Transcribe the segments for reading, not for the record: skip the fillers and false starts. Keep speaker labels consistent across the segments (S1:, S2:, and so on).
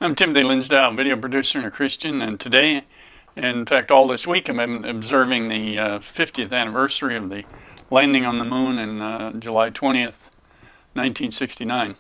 S1: I'm Timothy Linsdau, video producer and a Christian, and today, in fact all this week, I've been observing the 50th anniversary of the landing on the moon in July 20th, 1969.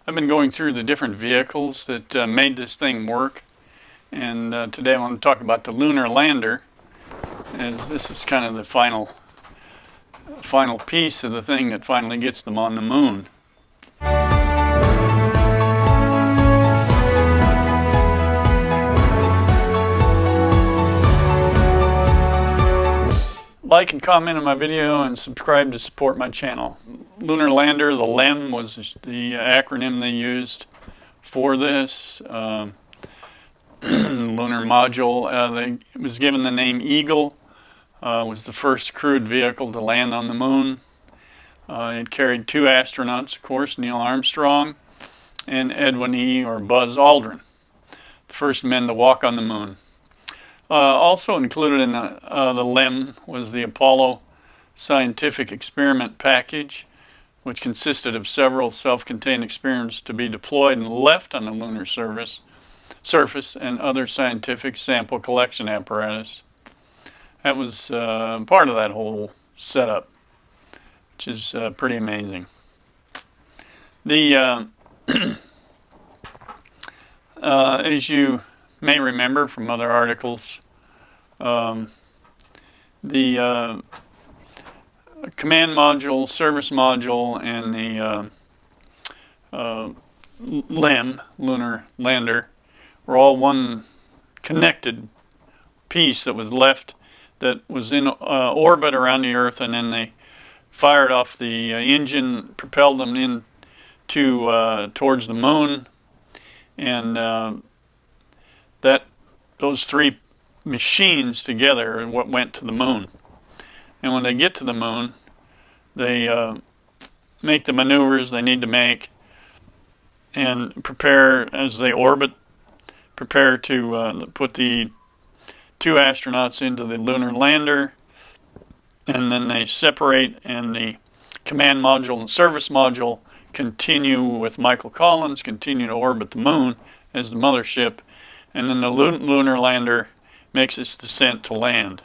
S1: I've been going through the different vehicles that made this thing work, and today I want to talk about the lunar lander, as this is kind of the final piece of the thing that finally gets them on the moon. Like and comment on my video and subscribe to support my channel. Lunar Lander, the LEM was the acronym they used for this. Lunar Module, it was given the name Eagle. Was the first crewed vehicle to land on the moon. It carried two astronauts, of course, Neil Armstrong and Edwin E. or Buzz Aldrin, the first men to walk on the moon. Also included in the LEM was the Apollo scientific experiment package, which consisted of several self-contained experiments to be deployed and left on the lunar surface and other scientific sample collection apparatus. That was part of that whole setup, which is pretty amazing. The as you may remember from other articles, the command module, service module, and the LEM, lunar lander, were all one connected piece that was left, that was in orbit around the Earth, and then they fired off the engine, propelled them in towards the moon, and those three machines together are what went to the moon. And when they get to the moon, they make the maneuvers they need to make and prepare, as they orbit, prepare to put the two astronauts into the lunar lander, and then they separate, and the command module and service module continue with Michael Collins, continue to orbit the moon as the mothership, and then the lunar lander makes its descent to land.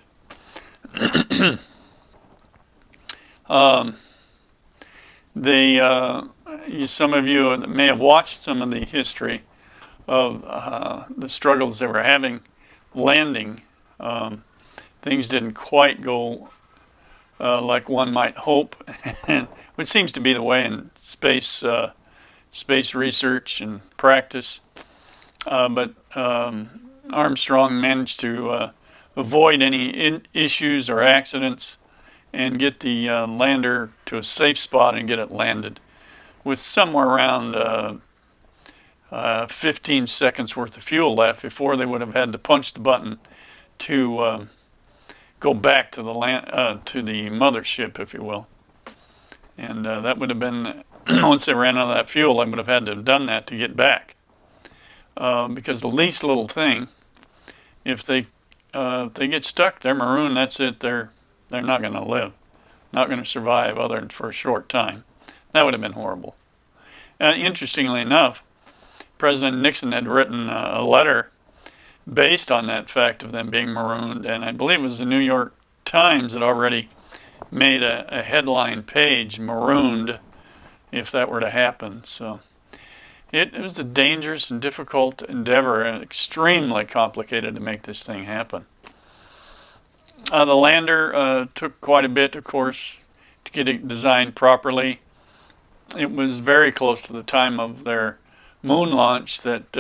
S1: Some of you may have watched some of the history of the struggles they were having landing. Things didn't quite go like one might hope, which seems to be the way in space research and practice. But Armstrong managed to avoid any issues or accidents and get the lander to a safe spot and get it landed with somewhere around 15 seconds worth of fuel left before they would have had to punch the button to go back to the mothership, if you will. And that would have been, once they ran out of that fuel, they would have had to have done that to get back. Because the least little thing, if they get stuck, they're marooned, that's it, they're not going to live, not going to survive other than for a short time. That would have been horrible. Interestingly enough, President Nixon had written a letter based on that fact of them being marooned, and I believe it was the New York Times that already made a headline page, "Marooned," if that were to happen. So it was a dangerous and difficult endeavor, and extremely complicated to make this thing happen. The lander took quite a bit, of course, to get it designed properly. It was very close to the time of their moon launch that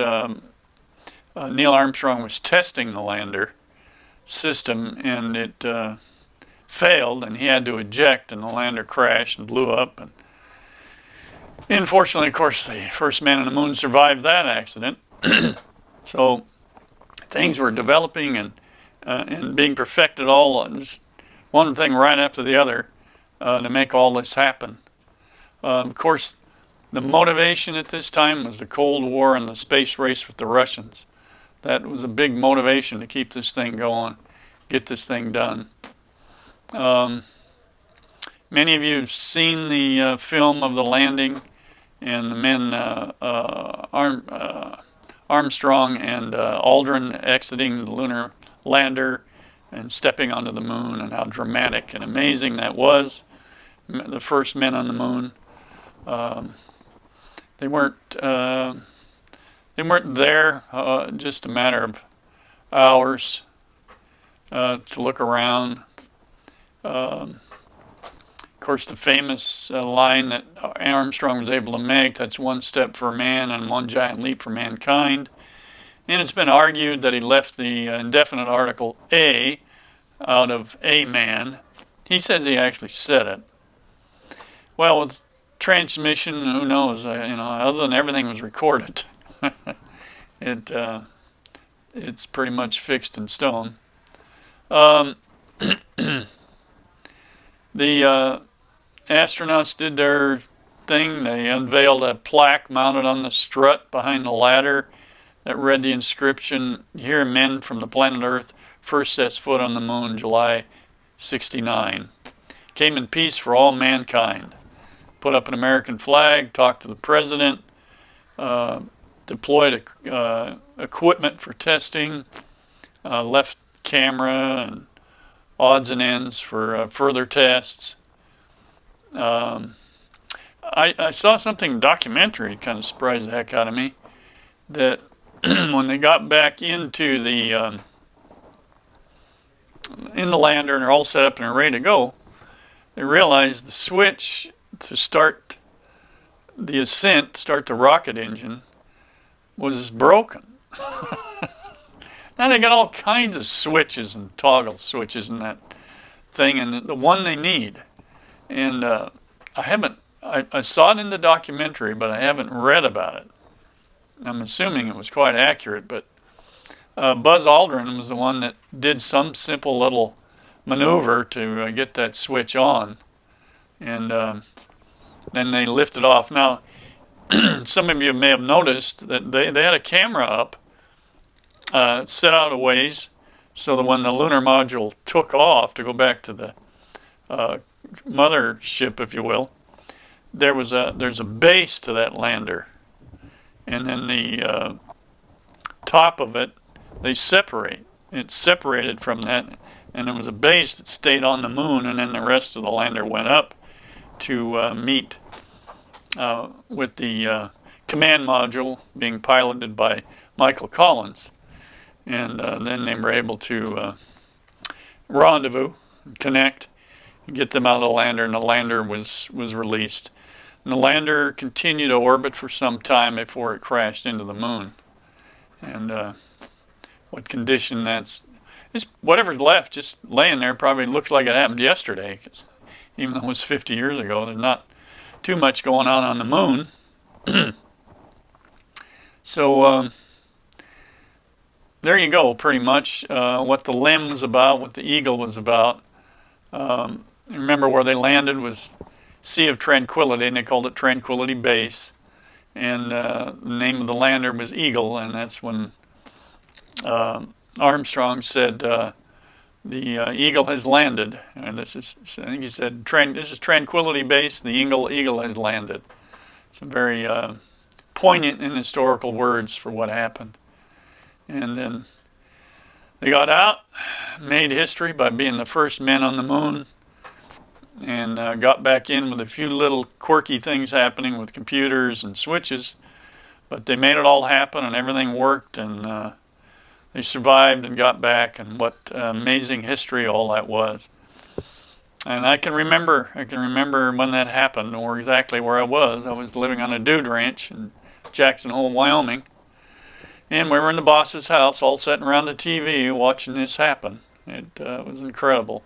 S1: Neil Armstrong was testing the lander system, and it failed, and he had to eject, and the lander crashed and blew up. And unfortunately, of course, the first man on the moon survived that accident. So things were developing and being perfected, all just one thing right after the other, to make all this happen. Of course, the motivation at this time was the Cold War and the space race with the Russians. That was a big motivation to keep this thing going, get this thing done. Many of you have seen the film of the landing, and the men Armstrong and Aldrin exiting the lunar lander and stepping onto the moon, and how dramatic and amazing that was. The first men on the moon. They weren't there just a matter of hours to look around. Of course, the famous line that Armstrong was able to make, that's one step for man and one giant leap for mankind. And it's been argued that he left the indefinite article A out of a man. He says he actually said it. Well, with transmission, who knows? Other than everything was recorded, it's pretty much fixed in stone. The astronauts did their thing. They unveiled a plaque mounted on the strut behind the ladder that read the inscription, "Here men from the planet Earth first sets foot on the moon, July 69. Came in peace for all mankind." Put up an American flag, talked to the president, deployed equipment for testing, left camera and odds and ends for further tests. I saw something documentary, kind of surprised the heck out of me, that when they got back into the in the lander and they're all set up and they're ready to go, they realized the switch to start the ascent, start the rocket engine, was broken. Now they got all kinds of switches and toggle switches in that thing, and the one they need. And I saw it in the documentary, but I haven't read about it. I'm assuming it was quite accurate, but Buzz Aldrin was the one that did some simple little maneuver to get that switch on, and then they lifted off. Now, some of you may have noticed that they had a camera up, set out a ways, so that when the lunar module took off to go back to the mothership, if you will, there's a base to that lander, and then the top of it, they separate. It's separated from that, and there was a base that stayed on the moon, and then the rest of the lander went up to meet with the command module being piloted by Michael Collins. And then they were able to rendezvous, connect, and get them out of the lander, and the lander was released. And the lander continued to orbit for some time before it crashed into the moon. And what condition it's whatever's left, just laying there, probably looks like it happened yesterday, 'cause even though it was 50 years ago, there's not too much going on the moon. So there you go, pretty much what the LEM was about, what the Eagle was about. Remember where they landed was Sea of Tranquility, and they called it Tranquility Base. And the name of the lander was Eagle, and that's when Armstrong said the Eagle has landed. And I think he said, this is Tranquility Base, the Eagle has landed. Some very poignant and historical words for what happened. And then they got out, made history by being the first men on the moon, and got back in with a few little quirky things happening with computers and switches, but they made it all happen, and everything worked, and they survived and got back, and what amazing history all that was. And I can remember when that happened, or exactly where I was. I was living on a dude ranch in Jackson Hole, Wyoming, and we were in the boss's house, all sitting around the TV watching this happen. It was incredible.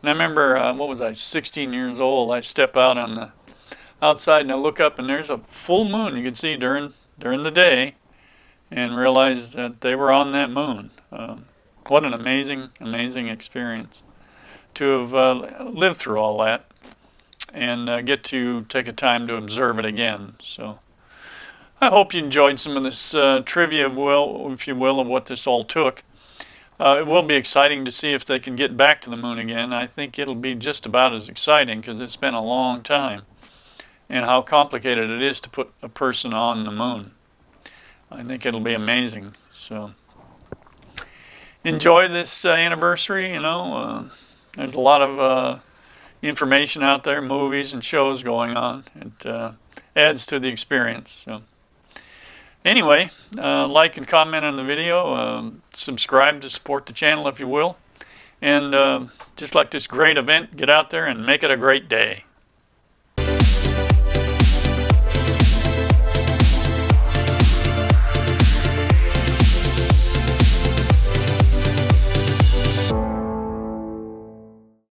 S1: And I remember, 16 years old. I step out on the outside and I look up, and there's a full moon you could see during the day, and realize that they were on that moon. What an amazing, amazing experience to have lived through all that and get to take a time to observe it again. So I hope you enjoyed some of this trivia, if you will, of what this all took. It will be exciting to see if they can get back to the moon again. I think it'll be just about as exciting, because it's been a long time, and how complicated it is to put a person on the moon. I think it'll be amazing. So enjoy this anniversary. There's a lot of information out there, movies and shows going on. It adds to the experience. So anyway, like and comment on the video. Subscribe to support the channel if you will. And just like this great event, get out there and make it a great day.